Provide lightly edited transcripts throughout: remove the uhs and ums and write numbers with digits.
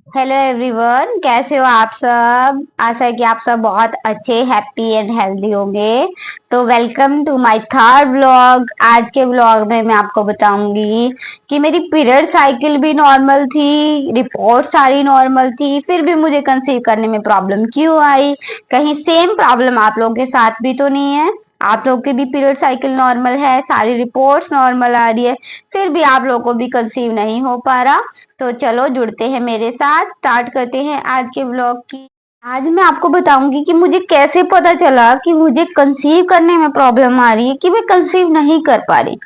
Hello everyone, कैसे हो आप सब। आशा है कि आप सब बहुत अच्छे, हैप्पी एंड हेल्दी होंगे। तो welcome to my third vlog. आज के व्लॉग में मैं आपको बताऊंगी कि मेरी पीरियड साइकिल भी नॉर्मल थी, रिपोर्ट सारी नॉर्मल थी, फिर भी मुझे कंसीव करने में प्रॉब्लम क्यों आई। कहीं सेम प्रॉब्लम आप लोगों के साथ भी तो नहीं है। आप लोग की भी पीरियड साइकिल नॉर्मल है, सारी रिपोर्ट्स नॉर्मल आ रही है, फिर भी आप लोगों को भी कंसीव नहीं हो पा रहा। तो चलो जुड़ते हैं मेरे साथ, स्टार्ट करते हैं आज के व्लॉग की। आज मैं आपको बताऊंगी कि मुझे कैसे पता चला कि मुझे कंसीव करने में प्रॉब्लम आ रही है, कि मैं कंसीव नहीं कर पा रही।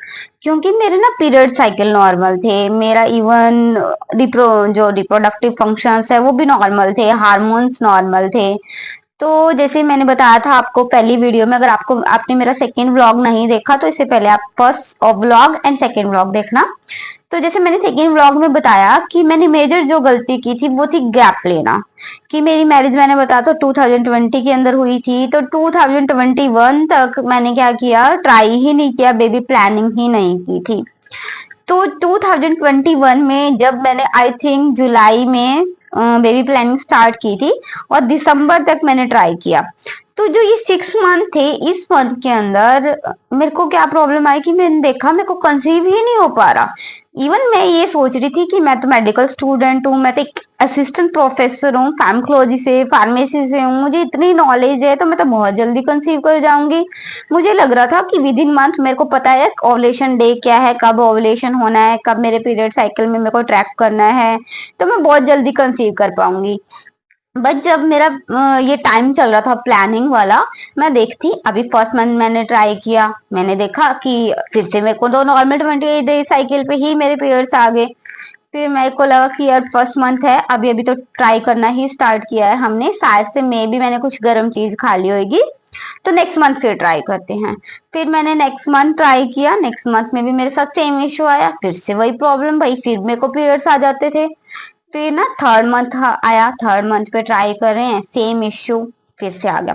क्योंकि मेरे ना पीरियड साइकिल नॉर्मल थे, मेरा इवन जो रिप्रोडक्टिव फंक्शंस है वो भी नॉर्मल थे, हार्मोन्स नॉर्मल थे। तो जैसे मैंने बताया था आपको पहली वीडियो में, अगर आपने मेरा सेकेंड व्लॉग नहीं देखा तो इससे पहले आप first vlog and second vlog देखना। तो जैसे मैंने सेकेंड व्लॉग में बताया कि मैंने मेजर जो गलती की थी वो थी गैप लेना। कि मेरी मैरिज मैंने बताया तो 2020 के अंदर हुई थी, तो 2021 तक मैंने क्या किया, ट्राई ही नहीं किया, बेबी प्लानिंग ही नहीं की थी। तो 2021 में जब मैंने आई थिंक जुलाई में बेबी प्लानिंग स्टार्ट की थी, और दिसंबर तक मैंने ट्राई किया। तो जो ये 6 मंथ थे, इस मंथ के अंदर मेरे को क्या प्रॉब्लम आई कि मैंने देखा मेरे को कंसीव ही नहीं हो पा रहा। इवन मैं ये सोच रही थी कि मैं तो मेडिकल स्टूडेंट हूँ, मैं तो एक असिस्टेंट प्रोफेसर हूँ, फार्मेकोलॉजी से, फार्मेसी से हूँ, मुझे इतनी नॉलेज है तो मैं तो बहुत जल्दी कंसीव कर जाऊंगी। मुझे लग रहा था कि विद इन मंथ मेरे को पता है ओवुलेशन डे क्या है, कब ओवुलेशन होना है, कब मेरे पीरियड साइकिल में मेरे को ट्रैक करना है, तो मैं बहुत जल्दी कंसीव कर पाऊंगी। बट जब मेरा ये टाइम चल रहा था प्लानिंग वाला, मैं देखती अभी फर्स्ट मंथ मैंने ट्राई किया, मैंने देखा कि फिर से मेरे को तो नॉर्मल 28 डे साइकिल पे ही मेरे पीरियड्स आ गए। फिर मेरे को लगा कि यार फर्स्ट मंथ है, अभी अभी तो ट्राई करना ही स्टार्ट किया है हमने, शायद से मे भी मैंने कुछ गर्म चीज खा ली होगी, तो नेक्स्ट मंथ फिर ट्राई करते हैं। फिर मैंने नेक्स्ट मंथ ट्राई किया, नेक्स्ट मंथ में भी मेरे साथ सेम इशू आया, फिर से वही प्रॉब्लम भाई, फिर मेरे को पीरियड्स आ जाते थे। फिर ना थर्ड मंथ आया, थर्ड मंथ पे ट्राई कर रहे हैं, सेम इश्यू फिर से आ गया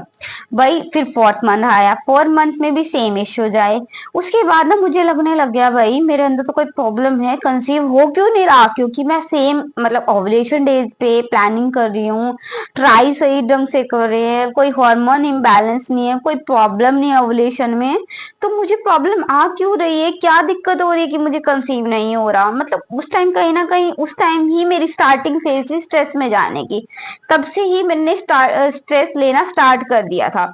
भाई। फिर फोर्थ मंथ आया, फोर्थ मंथ में भी सेम इश्यू जाए। उसके बाद ना मुझे लगने लग गया भाई मेरे अंदर तो कोई प्रॉब्लम है, कंसीव हो क्यों नहीं रहा, क्योंकि मैं सेम मतलब ओवुलेशन डेज पे प्लानिंग कर रही हूँ, ट्राई सही ढंग से कर रहे हैं, कोई हार्मोन इम्बैलेंस नहीं है, कोई प्रॉब्लम नहीं है ओवुलेशन में। तो मुझे प्रॉब्लम आ क्यों रही है, क्या दिक्कत हो रही है कि मुझे कंसीव नहीं हो रहा। मतलब उस टाइम कहीं ना कहीं उस टाइम ही मेरी स्टार्टिंग फेज थी स्ट्रेस में जाने की, तब से ही मैंने स्ट्रेस लेना स्टार्ट कर दिया था।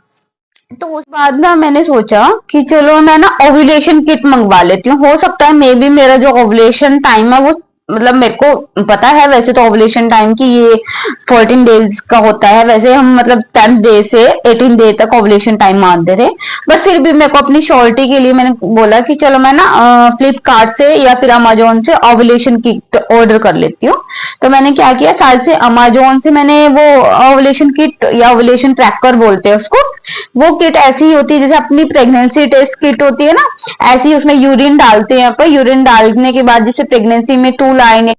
तो उस बाद ना मैंने सोचा कि चलो मैं ना ओव्यूलेशन किट मंगवा लेती हूँ, हो सकता है मे बी मेरा जो ओव्यूलेशन टाइम है वो, मतलब मेरे को पता है वैसे तो ओव्यूलेशन टाइम की ये 14 डेज का होता है, वैसे हम मतलब 10 डे से 18 डे तक ओव्यूलेशन टाइम मानते थे। बट फिर भी मेरे को अपनी श्योरिटी के लिए मैंने बोला कि चलो मैं ना फ्लिपकार्ट से या फिर अमेजोन से ओव्यूलेशन किट ऑर्डर कर लेती हूँ। तो मैंने क्या किया, शायद से अमेजोन से मैंने वो ओव्यूलेशन किट या ओव्यूलेशन ट्रैकर बोलते हैं उसको, वो किट ऐसी ही होती है जैसे अपनी प्रेगनेंसी टेस्ट किट होती है ना, ऐसी ही उसमें यूरिन डालते हैं, पर यूरिन डालने के बाद जैसे प्रेगनेंसी में 2 लाइन,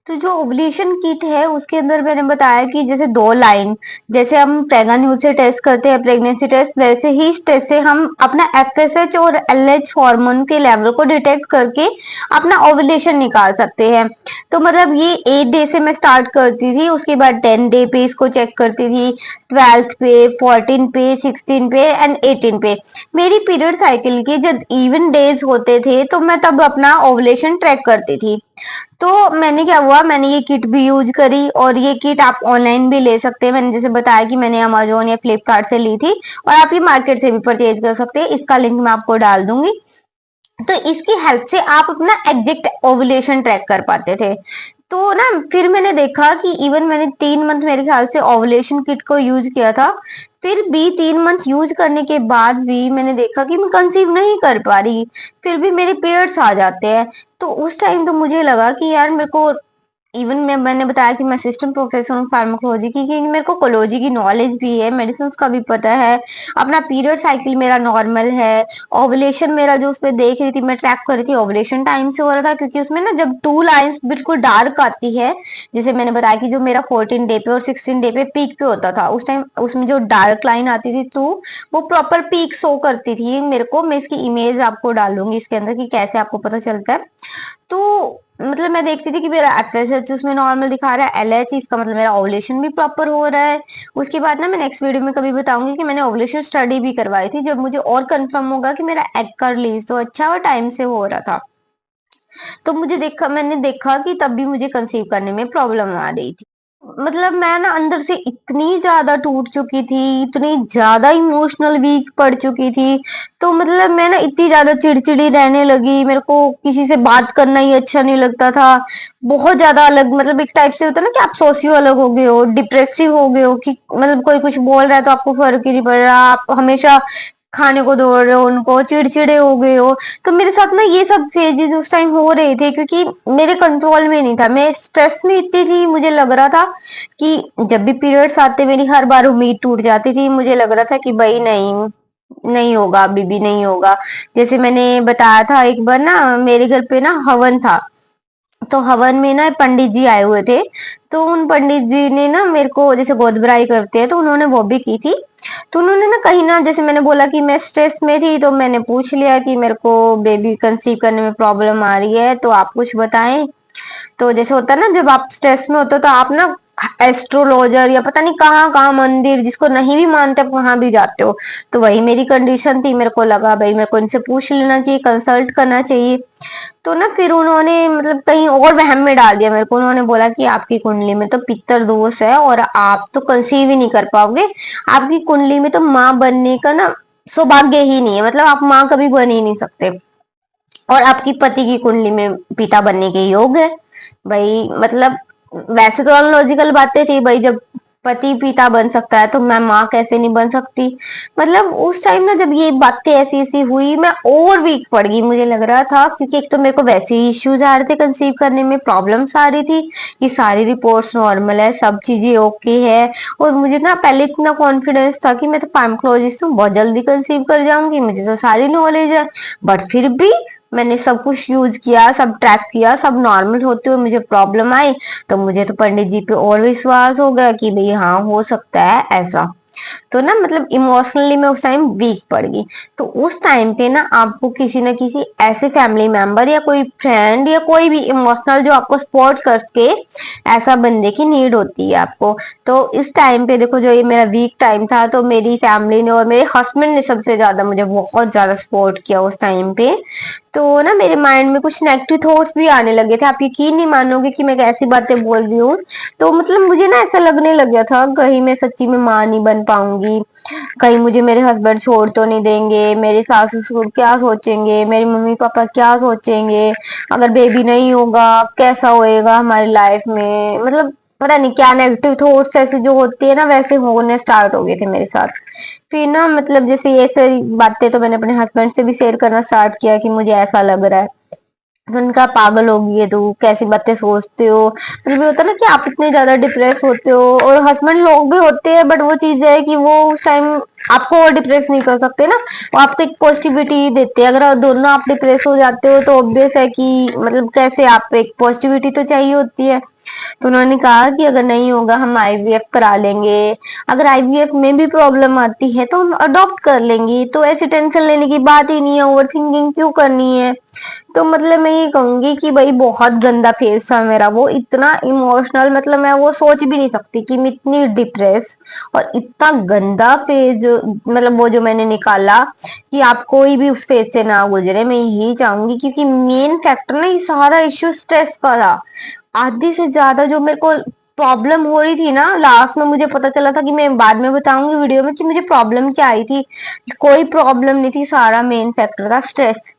तो जो ओवुलेशन किट है उसके अंदर मैंने बताया कि जैसे 2 लाइन, जैसे हम प्रेगन से टेस्ट करते हैं प्रेगनेंसी टेस्ट, वैसे ही इस टेस्ट से हम अपना एफएसएच और एलएच हार्मोन के लेवल को डिटेक्ट करके अपना ओवुलेशन निकाल सकते हैं। तो मतलब ये 8 डे से मैं स्टार्ट करती थी, उसके बाद 10 डे पे इसको चेक करती थी, 12th पे, 14 पे, 16 पे एंड 18 पे। मेरी पीरियड साइकिल के जब इवन डेज होते थे तो मैं तब अपना ओवुलेशन ट्रैक करती थी। तो मैंने क्या हुआ, मैंने ये किट भी यूज करी, और ये किट आप ऑनलाइन भी ले सकते हैं, मैंने जैसे बताया कि मैंने अमेजोन या फ्लिपकार्ट से ली थी, और आप ये मार्केट से भी परचेज कर सकते हैं, इसका लिंक मैं आपको डाल दूंगी। तो इसकी हेल्प से आप अपना एग्जैक्ट ओवुलेशन ट्रैक कर पाते थे। तो ना फिर मैंने देखा कि इवन मैंने 3 मंथ मेरे ख्याल से ओवुलेशन किट को यूज किया था, फिर भी 3 मंथ यूज करने के बाद भी मैंने देखा कि मैं कंसीव नहीं कर पा रही, फिर भी मेरे पीरियड्स आ जाते हैं। तो उस टाइम तो मुझे लगा कि यार मेरे को, इवन मैंने बताया कि मैं असिस्टेंट प्रोफेसर हूँ फार्माकोलॉजी की, कि मेरे को कोलॉजी की नॉलेज भी है, मेडिसिन का भी पता है, अपना पीरियड साइकिल मेरा नॉर्मल है, ओवुलेशन मेरा जो उस पर देख रही थी, मैं ट्रैक कर रही थी, ओवुलेशन टाइम से हो रहा था, क्योंकि उसमें ना जब 2 लाइन्स बिल्कुल डार्क आती है, जैसे मैंने बताया कि जो मेरा 14 डे पे और 16 डे पे पीक पे होता था, उस टाइम उसमें जो डार्क लाइन आती थी, तो वो प्रॉपर पीक शो करती थी मेरे को। मैं इसकी इमेज आपको डालूंगी इसके अंदर कि कैसे आपको पता चलता है। तो मतलब मैं देखती थी कि मेरा एफएसएच उसमें नॉर्मल दिखा रहा है, एलएच इसका मतलब मेरा ओवुलेशन भी प्रॉपर हो रहा है। उसके बाद ना मैं नेक्स्ट वीडियो में कभी बताऊंगी कि मैंने ओवुलेशन स्टडी भी करवाई थी, जब मुझे और कंफर्म होगा कि मेरा एग का रिलीज तो अच्छा और टाइम से हो रहा था। तो मैंने देखा कि तब भी मुझे कंसीव करने में प्रॉब्लम आ रही थी। मतलब मैं ना अंदर से इतनी ज्यादा टूट चुकी थी, इतनी ज्यादा इमोशनल वीक पड़ चुकी थी। तो मतलब मैं ना इतनी ज्यादा चिड़चिड़ी रहने लगी, मेरे को किसी से बात करना ही अच्छा नहीं लगता था। बहुत ज्यादा अलग, मतलब एक टाइप से होता है ना कि आप सोशियो अलग हो गए हो, डिप्रेसिव हो गए हो, कि मतलब कोई कुछ बोल रहा है तो आपको फर्क ही नहीं पड़ रहा, आप हमेशा खाने को दौड़ रहे हो, उनको चिड़चिड़े हो गए हो। तो मेरे साथ ना ये सब फेजेस उस टाइम हो रहे थे, क्योंकि मेरे कंट्रोल में नहीं था, मैं स्ट्रेस में इतनी थी। मुझे लग रहा था कि जब भी पीरियड्स आते मेरी हर बार उम्मीद टूट जाती थी, मुझे लग रहा था कि भाई नहीं, नहीं होगा, अभी भी नहीं होगा। जैसे मैंने बताया था एक बार ना, मेरे घर पे ना हवन था, तो हवन में ना पंडित जी आए हुए थे। तो उन पंडित जी ने ना मेरे को, जैसे गोद भराई करते हैं तो उन्होंने वो भी की थी। तो उन्होंने ना कहीं ना, जैसे मैंने बोला कि मैं स्ट्रेस में थी, तो मैंने पूछ लिया कि मेरे को बेबी कंसीव करने में प्रॉब्लम आ रही है, तो आप कुछ बताएं। तो जैसे होता है ना, जब आप स्ट्रेस में होते हो तो आप ना एस्ट्रोलॉजर या पता नहीं कहाँ कहाँ मंदिर, जिसको नहीं भी मानते आप वहां भी जाते हो। तो वही मेरी कंडीशन थी, मेरे को लगा भाई मेरे को इनसे पूछ लेना चाहिए, कंसल्ट करना चाहिए। तो ना फिर उन्होंने मतलब कहीं और वहम में डाल दिया मेरे को। उन्होंने बोला कि आपकी कुंडली में तो पितर दोष है और आप तो कंसीव ही नहीं कर पाओगे, आपकी कुंडली में तो माँ बनने का ना सौभाग्य ही नहीं है, मतलब आप माँ कभी बन ही नहीं सकते। और आपकी पति की कुंडली में पिता बनने के योग है। भाई मतलब वैसे तो अनलॉजिकल बातें थी भाई, जब पति पिता बन सकता है तो मैं माँ कैसे नहीं बन सकती। मतलब उस टाइम ना जब ये बातें ऐसी ऐसी हुई, मैं और वीक पड़ गई, मुझे लग रहा था, क्योंकि एक तो मेरे को वैसे ही इश्यूज आ रहे थे, कंसीव करने में प्रॉब्लम्स आ रही थी कि सारी रिपोर्ट्स नॉर्मल है, सब चीजें ओके है। और मुझे ना पहले इतना कॉन्फिडेंस था कि मैं तो पाइमोलॉजिस्ट हूँ, बहुत जल्दी कंसीव कर जाऊंगी, मुझे तो सारी नॉलेज है। बट फिर भी मैंने सब कुछ यूज किया, सब ट्रैक किया, सब नॉर्मल होते हुए मुझे प्रॉब्लम आई। तो मुझे तो पंडित जी पे और विश्वास हो गया कि भाई हाँ हो सकता है ऐसा। तो ना मतलब इमोशनली मैं उस टाइम वीक पड़ गई। तो उस टाइम पे ना आपको किसी ना किसी ऐसे फैमिली मेंबर या कोई फ्रेंड या कोई भी इमोशनल जो आपको सपोर्ट करके, ऐसा बंदे की नीड होती है आपको। तो इस टाइम पे देखो, जो ये मेरा वीक टाइम था, तो मेरी फैमिली ने और मेरे हस्बैंड ने सबसे ज्यादा मुझे बहुत ज्यादा सपोर्ट किया उस टाइम पे। तो ना मेरे माइंड में कुछ नेगेटिव थॉट्स भी आने लगे थे, आप यकीन नहीं मानोगे कि मैं कैसी बातें बोल रही हूँ। तो मतलब मुझे ना ऐसा लगने लग गया था, कहीं मैं सच्ची में माँ नहीं बन पाऊंगी, कहीं मुझे मेरे हस्बैंड छोड़ तो नहीं देंगे, मेरे सास ससुर क्या सोचेंगे, मेरे मम्मी पापा क्या सोचेंगे, अगर बेबी नहीं होगा कैसा होएगा हमारी लाइफ में। मतलब पता नहीं क्या नेगेटिव थॉट्स ऐसे जो होती है ना, वैसे होने स्टार्ट हो गए थे मेरे साथ। फिर ना मतलब जैसे ये सारी बातें तो मैंने अपने हस्बैंड से भी शेयर करना स्टार्ट किया कि मुझे ऐसा लग रहा है। तो उनका पागल होगी है तू, कैसी बातें सोचते हो। मतलब ये होता है ना कि आप इतने ज्यादा डिप्रेस होते हो, और हस्बैंड लोग भी होते हैं, बट वो चीज है कि वो उस टाइम आपको और डिप्रेस नहीं कर सकते ना, वो आपको एक पॉजिटिविटी देते हैं। अगर दोनों आप डिप्रेस हो जाते हो तो ऑब्वियस है कि मतलब कैसे, आप एक पॉजिटिविटी तो चाहिए होती है। तो उन्होंने कहा कि अगर नहीं होगा हम आईवीएफ करा लेंगे, अगर आईवीएफ में भी प्रॉब्लम आती है तो हम अडॉप्ट कर लेंगे, तो ऐसी टेंशन लेने की बात ही नहीं है, ओवर थिंकिंग क्यों करनी है। तो मतलब मैं ये कहूंगी कि भाई बहुत गंदा फेज था मेरा, वो इतना इमोशनल, मतलब मैं वो सोच भी नहीं सकती कि मैं इतनी डिप्रेस और इतना गंदा फेज, मतलब वो जो मैंने निकाला, कि आप कोई भी उस फेज से ना गुजरे, मैं यही चाहूंगी। क्योंकि मेन फैक्टर ना ये सारा इश्यू स्ट्रेस का था। आधी से ज्यादा जो मेरे को प्रॉब्लम हो रही थी ना, लास्ट में मुझे पता चला था कि मैं बाद में बताऊंगी वीडियो में कि मुझे प्रॉब्लम क्या आई थी। कोई प्रॉब्लम नहीं थी, सारा मेन फैक्टर था स्ट्रेस।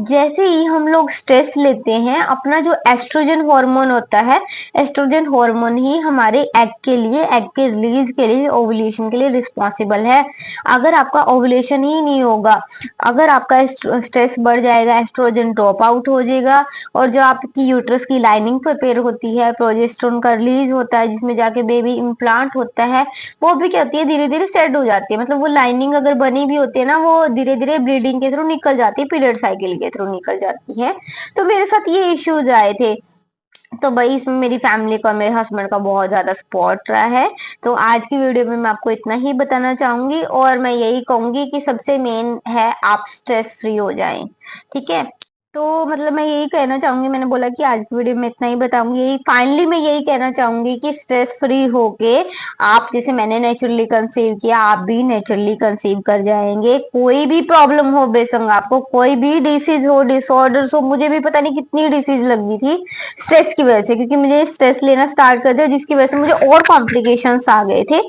जैसे ही हम लोग स्ट्रेस लेते हैं, अपना जो एस्ट्रोजन हार्मोन होता है, एस्ट्रोजन हार्मोन ही हमारे एग के लिए, एग के रिलीज के लिए, ओवुलेशन के लिए रिस्पॉन्सिबल है। अगर आपका ओवुलेशन ही नहीं होगा, अगर आपका स्ट्रेस बढ़ जाएगा, एस्ट्रोजन ड्रॉप आउट हो जाएगा, और जो आपकी यूट्रस की लाइनिंग प्रिपेयर होती है, प्रोजेस्टेरोन का रिलीज होता है जिसमें जाके बेबी इम्प्लांट होता है, वो भी क्या होती है, धीरे धीरे सेट हो जाती है। मतलब वो लाइनिंग अगर बनी भी होती है ना, वो धीरे धीरे ब्लीडिंग के थ्रू निकल जाती है, पीरियड साइकिल के थ्रू निकल जाती है। तो मेरे साथ ये इश्यूज आए थे। तो भाई इसमें मेरी फैमिली का, मेरे हस्बैंड का बहुत ज्यादा सपोर्ट रहा है। तो आज की वीडियो में मैं आपको इतना ही बताना चाहूंगी, और मैं यही कहूंगी कि सबसे मेन है आप स्ट्रेस फ्री हो जाएं। ठीक है। तो मतलब मैं यही कहना चाहूंगी, मैंने बोला कि आज की वीडियो में इतना ही बताऊंगी। यही फाइनली मैं यही कहना चाहूंगी कि स्ट्रेस फ्री होके आप, जैसे मैंने नेचुरली कंसीव किया, आप भी नेचुरली कंसीव कर जाएंगे। कोई भी प्रॉब्लम हो, बेशक आपको कोई भी डिसीज हो, डिसऑर्डर्स हो, मुझे भी पता नहीं कितनी डिसीज लगी थी स्ट्रेस की वजह से, क्योंकि मुझे स्ट्रेस लेना स्टार्ट कर दिया जिसकी वजह से मुझे और कॉम्प्लिकेशंस आ गए थे।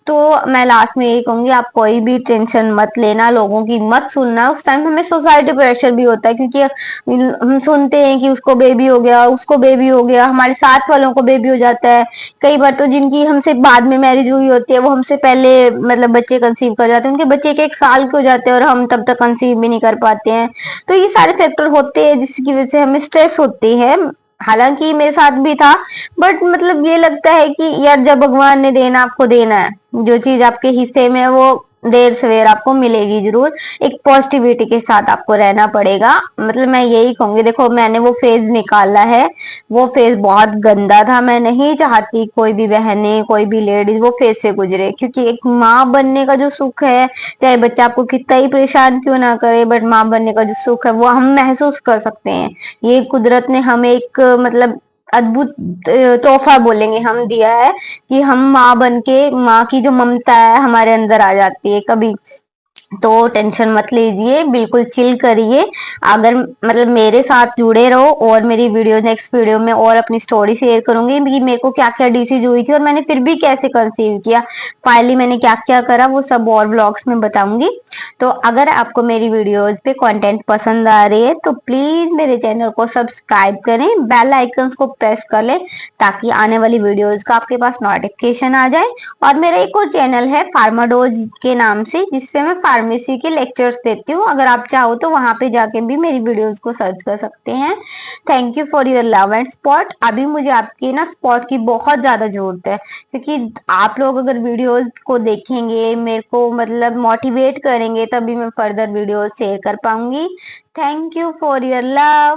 तो मैं लास्ट में यही कहूंगी, आप कोई भी टेंशन मत लेना, लोगों की मत सुनना। उस टाइम हमें सोसाइटी प्रेशर भी होता है, क्योंकि हम सुनते हैं कि उसको बेबी हो गया, उसको बेबी हो गया, हमारे साथ वालों को बेबी हो जाता है। कई बार तो जिनकी हमसे बाद में मैरिज हुई होती है वो हमसे पहले मतलब बच्चे कंसीव कर जाते हैं, उनके बच्चे 1 1 साल के हो जाते हैं और हम तब तक कंसीव भी नहीं कर पाते हैं। तो ये सारे फैक्टर होते हैं जिसकी वजह से हमें स्ट्रेस होती है। हालांकि मेरे साथ भी था, बट मतलब ये लगता है कि यार जब भगवान ने देना आपको देना है, जो चीज आपके हिस्से में है वो देर सवेर आपको मिलेगी जरूर। एक पॉजिटिविटी के साथ आपको रहना पड़ेगा। मतलब मैं यही कहूंगी, देखो मैंने वो फेज निकाला है, वो फेज बहुत गंदा था। मैं नहीं चाहती कोई भी बहने, कोई भी लेडीज वो फेज से गुजरे, क्योंकि एक माँ बनने का जो सुख है, चाहे बच्चा आपको कितना ही परेशान क्यों ना करे, बट माँ बनने का जो सुख है वो हम महसूस कर सकते हैं। ये कुदरत ने हमें एक मतलब अद्भुत तोहफा बोलेंगे हम दिया है, कि हम माँ बन के, माँ की जो ममता है हमारे अंदर आ जाती है कभी। तो टेंशन मत लीजिए, बिल्कुल चिल करिए। अगर मतलब मेरे साथ जुड़े रहो, और मेरी वीडियो नेक्स्ट वीडियो में और अपनी स्टोरी शेयर करूंगी कि मेरे को क्या क्या डिसीज हुई थी और मैंने फिर भी कैसे कंसीव किया, फाइनली मैंने क्या क्या करा, वो सब और व्लॉग्स में बताऊंगी। तो अगर आपको मेरी वीडियोस पे कंटेंट पसंद आ रही है तो प्लीज मेरे चैनल को सब्सक्राइब करें, बेल आइकन्स को प्रेस कर लें, ताकि आने वाली वीडियोस का आपके पास नोटिफिकेशन आ जाए। और मेरा एक और चैनल है फार्माडोज के नाम से, जिसपे मैं फार्मेसी के लेक्चर्स देती हूँ। अगर आप चाहो तो वहां पे जाके भी मेरी वीडियोस को सर्च कर सकते हैं। Thank you for your love and support. अभी मुझे आपकी ना सपोर्ट की बहुत ज्यादा जरूरत है, क्योंकि आप लोग अगर वीडियोस को देखेंगे, मेरे को मतलब मोटिवेट करेंगे, तभी मैं फर्दर वीडियोस शेयर कर पाऊंगी। Thank you for your love.